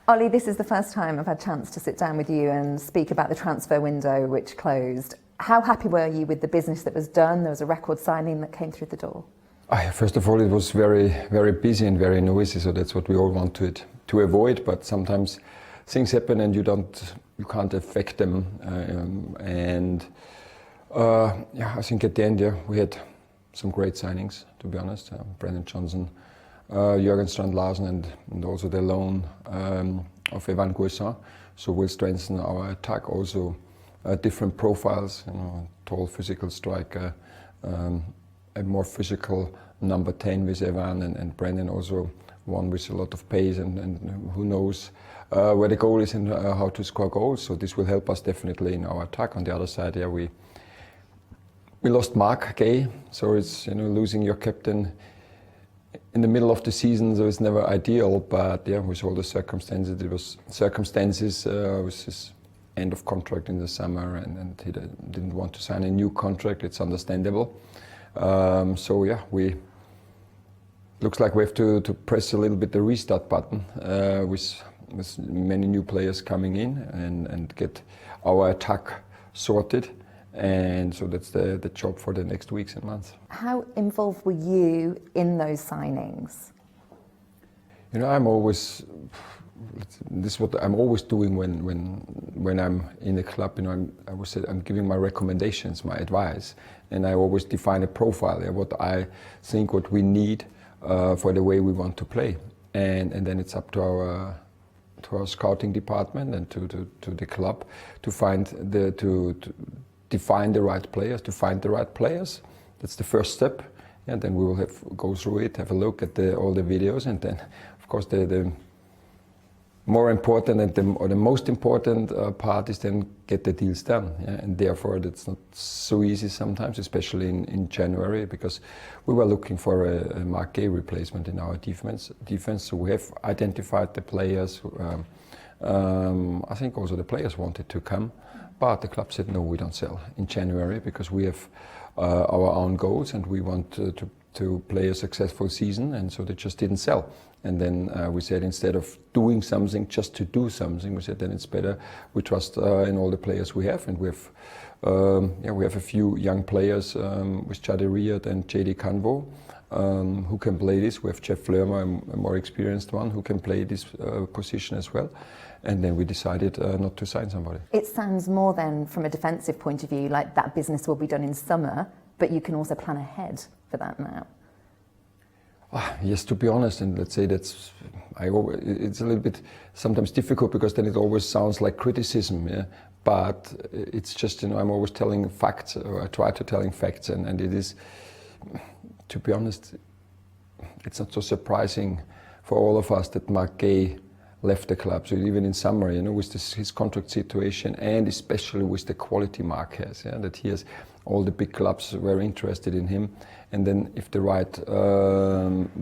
Ollie, this is the first time I've had a chance to sit down with you and speak about the transfer window which closed. How happy were you with the business that was done? There was a record signing that came through the door. First of all, it was very, very busy and very noisy, so that's what we all wanted to avoid. But sometimes things happen and you can't affect them. I think at the end, we had some great signings, to be honest. Brennan Johnson, Jürgen Strand Larsen, and also the loan of Evan Guéhi. So we'll strengthen our attack also. Different profiles, tall physical striker, a more physical number 10 with Evan, and Brennan also one with a lot of pace and who knows where the goal is and how to score goals. So this will help us definitely in our attack. On the other side, we lost Mark Guéhi, so it's losing your captain in the middle of the season, so it's never ideal. But with all the circumstances, with his end of contract in the summer, and he didn't want to sign a new contract. It's understandable. We looks like we have to press a little bit the restart button with many new players coming in and get our attack sorted. And so that's the job for the next weeks and months. How involved were you in those signings? I'm always. This is what I'm always doing when I'm in the club. I'm giving my recommendations, my advice, and I always define a profile. What I think, what we need for the way we want to play, and then it's up to our scouting department and to the club to define the right players, to find the right players. That's the first step, and then we will go through it, have a look at all the videos, and then of course the more important and the most important part is then get the deals done. And therefore that's not so easy sometimes, especially in January, because we were looking for a Mark Guéhi replacement in our defense. So we have identified the players. I think also the players wanted to come, but the club said no, we don't sell in January because we have our own goals and we want to play a successful season, and so they just didn't sell. And then we said, instead of doing something just to do something, we said then it's better we trust in all the players we have, and we have a few young players with Chadi Riyad and JD Canvo who can play this. We have Jeff Lermer, a more experienced one, who can play this position as well. And then we decided not to sign somebody. It sounds more then, from a defensive point of view, like that business will be done in summer, but you can also plan ahead for that now. Yes, to be honest, and let's say it's a little bit sometimes difficult because then it always sounds like criticism, but it's just, I'm always telling facts, or I try to telling facts, and it is, to be honest, it's not so surprising for all of us that Mark Guéhi left the club. So even in summer, with his contract situation, and especially with the quality Mark has, that he has, all the big clubs were interested in him, and then if the right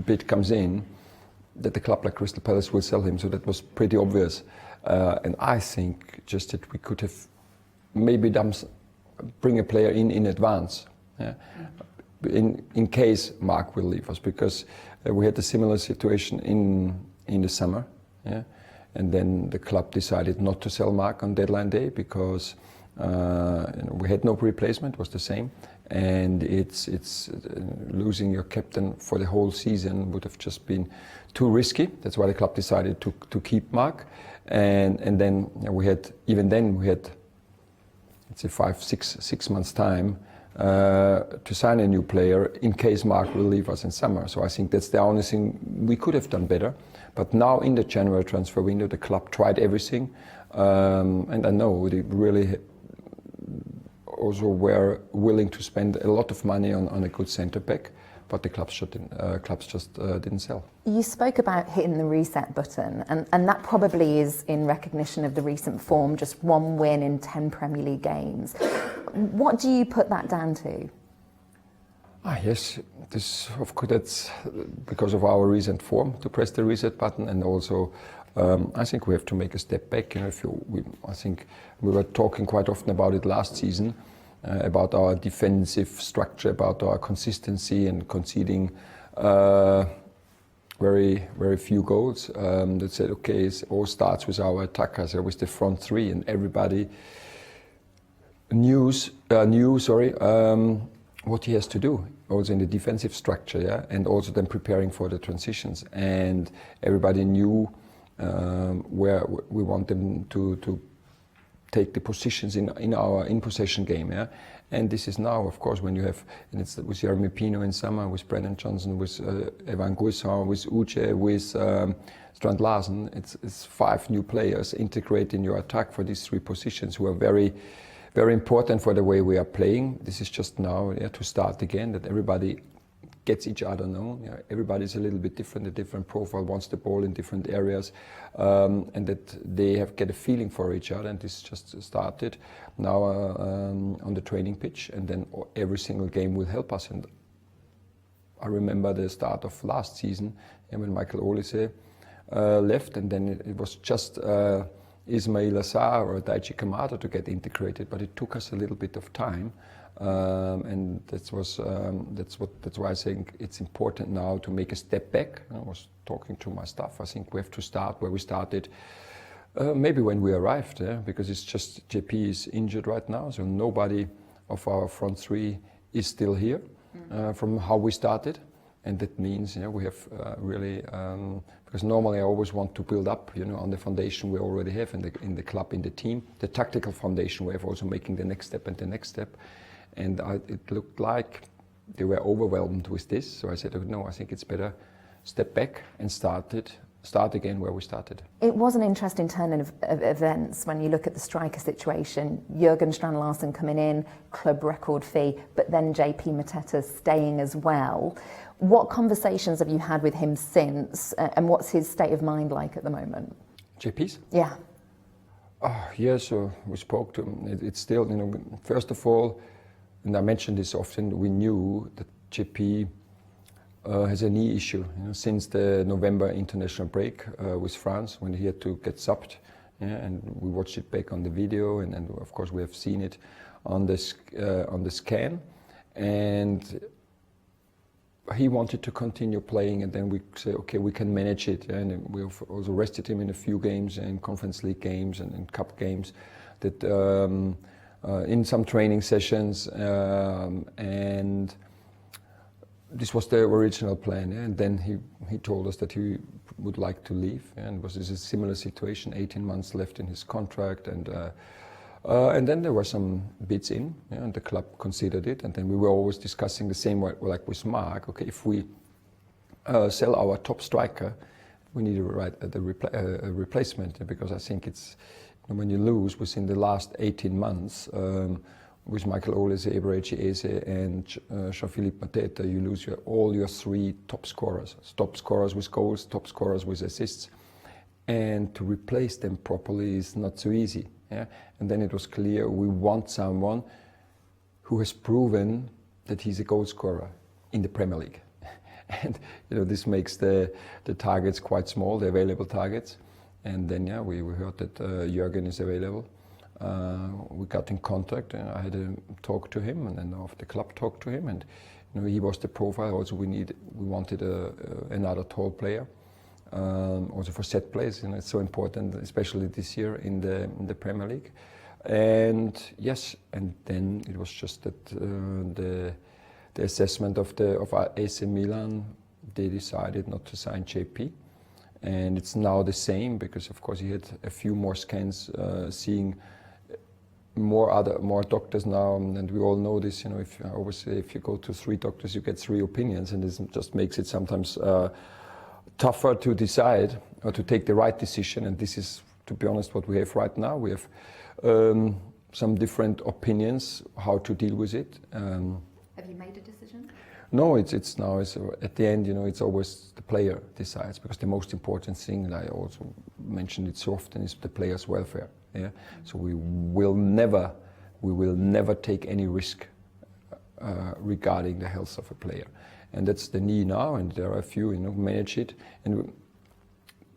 bid comes in, that the club like Crystal Palace will sell him. So that was pretty obvious, and I think just that we could have maybe bring a player in advance, in case Mark will leave us, because we had a similar situation in the summer, and then the club decided not to sell Mark on deadline day because we had no replacement. It was the same, and it's losing your captain for the whole season would have just been too risky. That's why the club decided to keep Mark, and then we had let's say 6 months time to sign a new player in case Mark will leave us in summer. So I think that's the only thing we could have done better. But now in the January transfer window, the club tried everything, and I know they really also were willing to spend a lot of money on a good centre back, but the clubs just didn't sell. You spoke about hitting the reset button, and that probably is in recognition of the recent form, just 1 win in 10 Premier League games. What do you put that down to? Yes, of course that's because of our recent form, to press the reset button, and also I think we have to make a step back. I think we were talking quite often about it last season, about our defensive structure, about our consistency and conceding very few goals. That said, okay, it all starts with our attackers, with the front three, and everybody knew what he has to do, also in the defensive structure, yeah, and also then preparing for the transitions. And everybody knew where we want them to take the positions in our in-possession game, yeah. And this is now, of course, when you have, and it's with Jeremy Pino in summer, with Brennan Johnson, with Evan Guéhi, with Uche, with Strand Larsen, it's 5 new players integrated in your attack for these 3 positions who are very, very important for the way we are playing. This is just now, yeah, to start again, that everybody gets each other known. Yeah, everybody's a little bit different, a different profile, wants the ball in different areas, and that they get a feeling for each other. And this just started now on the training pitch, and then every single game will help us. And I remember the start of last season, when Michael Olise left, and then it was just Ismail Assar or Daichi Kamada to get integrated, but it took us a little bit of time. And that's why I think it's important now to make a step back. I was talking to my staff. I think we have to start where we started, maybe when we arrived, because it's just JP is injured right now, so nobody of our front 3 is still here from how we started, and that means we have really because normally I always want to build up on the foundation we already have in the club, in the team, the tactical foundation. We have also making the next step and the next step. And it looked like they were overwhelmed with this. So I said, oh, no, I think it's better step back and start again where we started. It was an interesting turn of events when you look at the striker situation. Jürgen Strand Larsen coming in, club record fee, but then JP Mateta staying as well. What conversations have you had with him since, and what's his state of mind like at the moment? JP's? Yeah. Oh, yeah, so we spoke to him. It's still, first of all, and I mention this often, we knew that JP has a knee issue since the November international break with France, when he had to get subbed. Yeah, and we watched it back on the video, and of course we have seen it on the scan. And he wanted to continue playing, and then we say, okay, we can manage it. Yeah? And we also rested him in a few games, in Conference League games and in cup games, that in some training sessions, and this was the original plan. Yeah? And then he told us that he would like to leave, yeah? And it was a similar situation, 18 months left in his contract, and then there were some bids in, yeah, and the club considered it, and then we were always discussing the same way, like with Mark. Okay, if we sell our top striker, we need a replacement, because I think it's, when you lose within the last 18 months with Michael Olise, Eberechi Eze and Jean-Philippe Mateta, you lose all your 3 top scorers with goals, top scorers with assists, and to replace them properly is not so easy. Yeah? And then it was clear we want someone who has proven that he's a goal scorer in the Premier League. And this makes the targets quite small, the available targets. And then we heard that Jürgen is available. We got in contact, and I had a talk to him, and then the club talked to him, and he was the profile. Also, we wanted another tall player. Also for set plays, it's so important, especially this year in the Premier League. And yes, and then it was just that the assessment of AC Milan, they decided not to sign JP, and it's now the same, because of course he had a few more scans, seeing more doctors now, and we all know this. If I always say, if you go to 3 doctors, you get 3 opinions, and this just makes it sometimes tougher to decide or to take the right decision. And this is, to be honest, what we have right now. We have some different opinions how to deal with it. Have you made a decision? No, it's now, at the end, it's always the player decides, because the most important thing, and I also mentioned it so often, is the player's welfare. Yeah. So we will never take any risk regarding the health of a player. And that's the knee now, and there are a few, manage it. And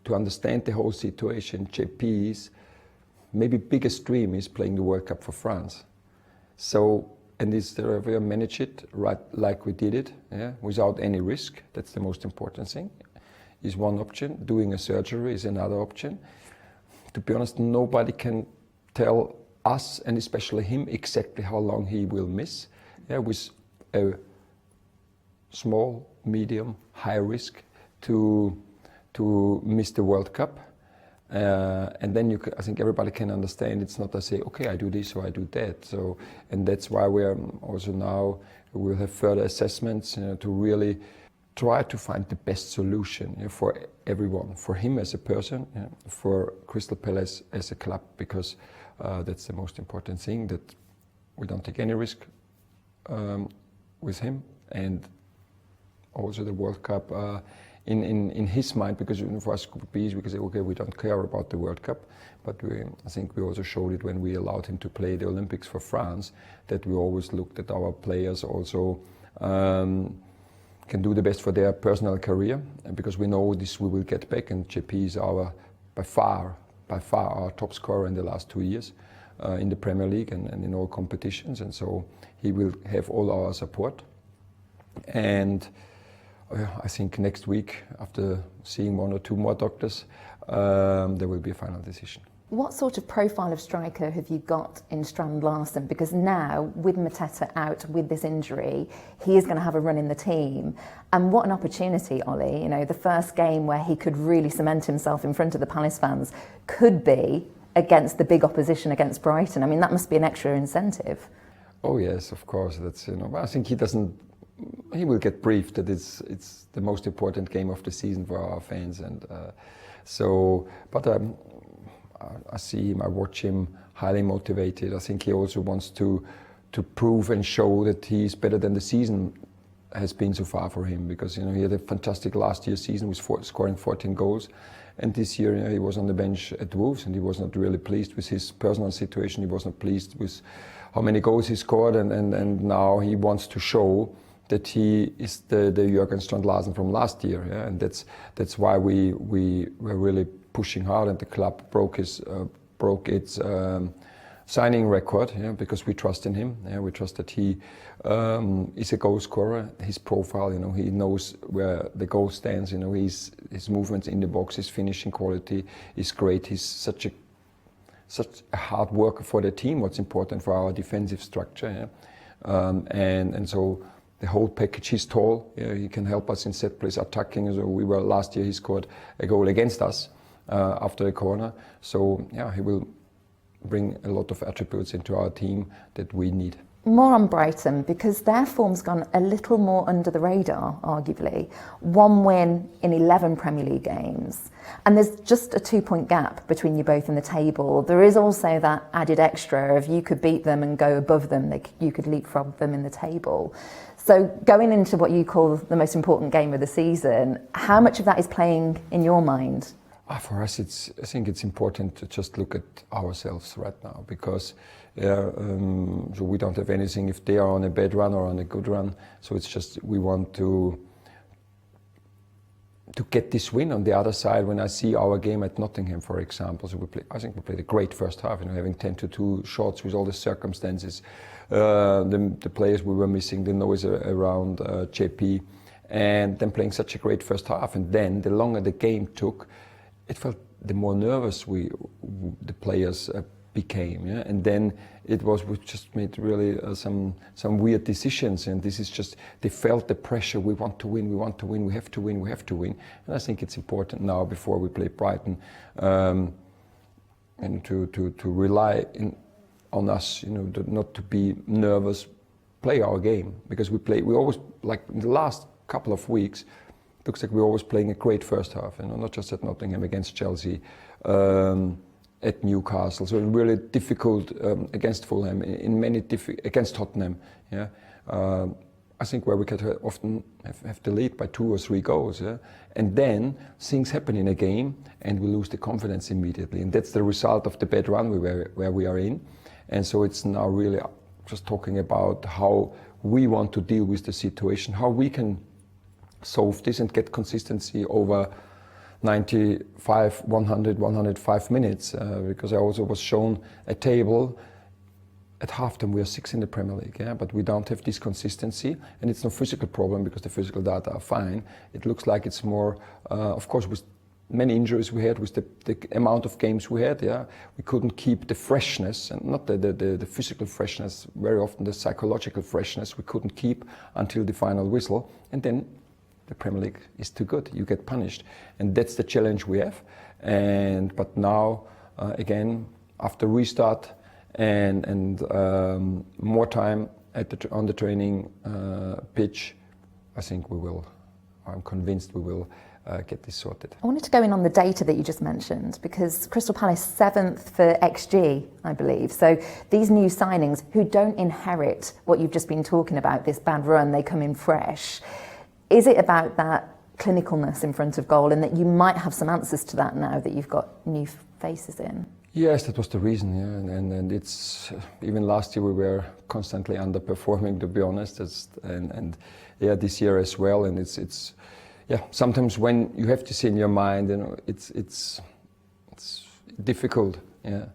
to understand the whole situation, JP's maybe biggest dream is playing the World Cup for France. So, and is there we manage it right like we did it, yeah, without any risk. That's the most important thing. is one option. Doing a surgery is another option. To be honest, nobody can tell us, and especially him, exactly how long he will miss. Yeah, with a small, medium, high risk to miss the World Cup. And then I think everybody can understand it's not to say, okay, I do this or I do that. So, and that's why we are also now, we'll have further assessments, to really try to find the best solution, for everyone, for him as a person, for Crystal Palace as a club, because that's the most important thing, that we don't take any risk with him, and also the World Cup in his mind, because for us could be easy, we can say, okay, we don't care about the World Cup, but I think we also showed it when we allowed him to play the Olympics for France, that we always looked at our players also can do the best for their personal career, and because we know this we will get back, and JP is by far our top scorer in the last 2 years in the Premier League and in all competitions, and so he will have all our support. And I think next week, after seeing 1 or 2 more doctors, there will be a final decision. What sort of profile of striker have you got in Strand Larsen? Because now, with Mateta out with this injury, he is going to have a run in the team. And what an opportunity, Ollie. The first game where he could really cement himself in front of the Palace fans could be against the big opposition, against Brighton. I mean, that must be an extra incentive. Oh yes, of course. That's I think he will get briefed that it's the most important game of the season for our fans, and I see him, I watch him, highly motivated. I think he also wants to prove and show that he's better than the season has been so far for him, because he had a fantastic last year season with scoring 14 goals, and this year he was on the bench at Wolves, and he was not really pleased with his personal situation. He was not pleased with how many goals he scored, and now he wants to show that he is the Jürgen Strand Larsen from last year, yeah? And that's why we were really pushing hard, and the club broke its signing record, yeah? Because we trust in him. Yeah? We trust that he is a goal scorer. His profile, he knows where the goal stands. His movements in the box, his finishing quality is great. He's such a hard worker for the team. What's important for our defensive structure, yeah? And so. The whole package, he's tall, he can help us in set plays, attacking. So last year he scored a goal against us after a corner. So yeah, he will bring a lot of attributes into our team that we need. More on Brighton, because their form's gone a little more under the radar, arguably. 1 win in 11 Premier League games. And there's just a 2-point gap between you both in the table. There is also that added extra of you could beat them and go above them, you could leapfrog them in the table. So going into what you call the most important game of the season, how much of that is playing in your mind? For us, I think it's important to just look at ourselves right now, because so we don't have anything if they are on a bad run or on a good run. So it's just we want to get this win. On the other side, when I see our game at Nottingham, for example, so I think we played a great first half, having 10-2 shots with all the circumstances, the players we were missing, the noise around JP, and then playing such a great first half. And then the longer the game took, it felt the more nervous the players became, yeah? And then we just made really some weird decisions, and this is just, they felt the pressure. We want to win, we have to win. And I think it's important now, before we play Brighton, and to rely on us, not to be nervous, play our game, because we always, like in the last couple of weeks, looks like we're always playing a great first half, not just at Nottingham, against Chelsea, at Newcastle, so really difficult against Fulham, against Tottenham. Yeah, I think where we could often have the lead by 2 or 3 goals, yeah? And then things happen in a game, and we lose the confidence immediately, and that's the result of the bad run where we are in. And so it's now really just talking about how we want to deal with the situation, how we can solve this and get consistency over 95, 100, 105 minutes, because I also was shown a table at halftime we are 6 in the Premier League, yeah, but we don't have this consistency, and it's no physical problem because the physical data are fine. It looks like it's more, of course, with many injuries we had, with the amount of games we had, yeah, we couldn't keep the freshness, and not the physical freshness, very often the psychological freshness we couldn't keep until the final whistle, and then the Premier League is too good, you get punished, and that's the challenge we have. But now, again, after restart, and more time on the training pitch, I think I'm convinced we will get this sorted. I wanted to go in on the data that you just mentioned, because Crystal Palace 7th for XG, I believe. So these new signings who don't inherit what you've just been talking about, this bad run, they come in fresh. Is it about that clinicalness in front of goal, and that you might have some answers to that now that you've got new faces in? Yes, that was the reason, yeah. And it's even last year we were constantly underperforming, to be honest, and yeah, this year as well. And it's yeah, sometimes when you have this in your mind, you know, it's difficult, yeah.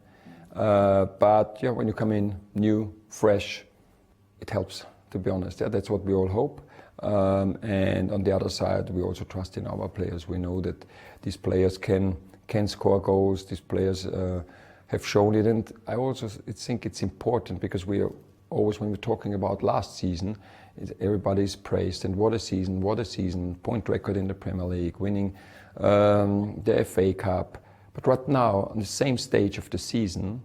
But yeah, when you come in new, fresh, it helps, to be honest. Yeah, that's what we all hope. And on the other side, we also trust in our players. We know that these players can score goals. These players have shown it, and I also think it's important because we are always, when we're talking about last season, everybody's praised, and what a season, point record in the Premier League, winning the FA Cup. But right now, on the same stage of the season,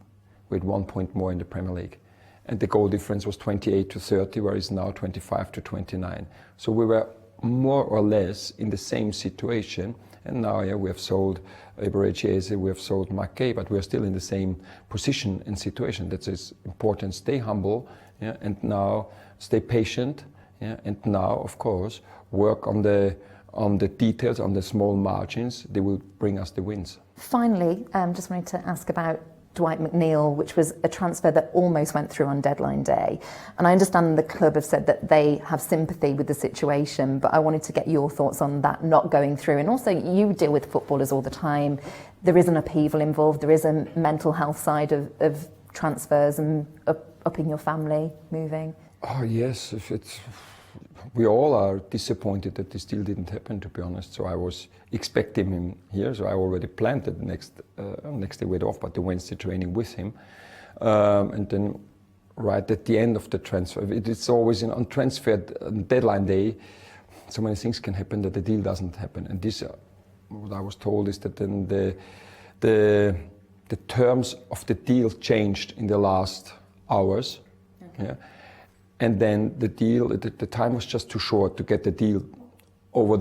we had 1 point more in the Premier League. And the goal difference was 28 to 30, whereas now 25 to 29. So we were more or less in the same situation. And now, yeah, we have sold Eberechi, we have sold Guéhi, but we are still in the same position and situation. That is important. Stay humble, yeah, and now stay patient, yeah, and now, of course, work on the details, on the small margins. They will bring us the wins. Finally, just wanted to ask about Dwight McNeil, which was a transfer that almost went through on deadline day. And I understand the club have said that they have sympathy with the situation, but I wanted to get your thoughts on that not going through. And also, you deal with footballers all the time. There is an upheaval involved. There is a mental health side of transfers and up in your family moving. Oh yes, we all are disappointed that this deal didn't happen, to be honest. So I was expecting him here, so I already planned the next day went off, but the Wednesday training with him. And then right at the end of the transfer, it's always on transfer deadline day, so many things can happen that the deal doesn't happen. And this, what I was told is that then the terms of the deal changed in the last hours. Okay. Yeah. And then the deal, the time was just too short to get the deal over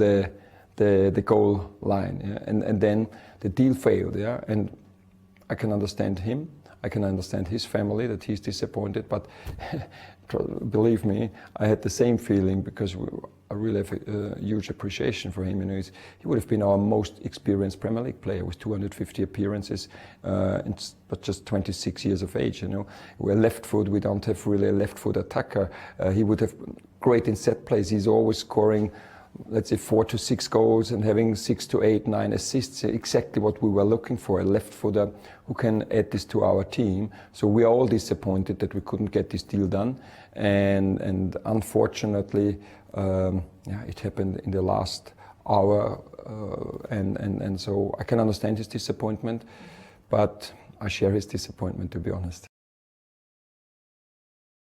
the goal line, yeah? And then the deal failed, yeah. And I can understand him, I can understand his family that he's disappointed, but believe me, I had the same feeling because I really have a huge appreciation for him. You know, he would have been our most experienced Premier League player with 250 appearances, but just 26 years of age. You know, we're left foot. We don't have really a left foot attacker. He would have great in set plays. He's always scoring, let's say, 4 to 6 goals and having 6 to 8, 9 assists. Exactly what we were looking for, a left footer who can add this to our team. So we are all disappointed that we couldn't get this deal done, and unfortunately, yeah, it happened in the last hour, and so I can understand his disappointment, but I share his disappointment, to be honest.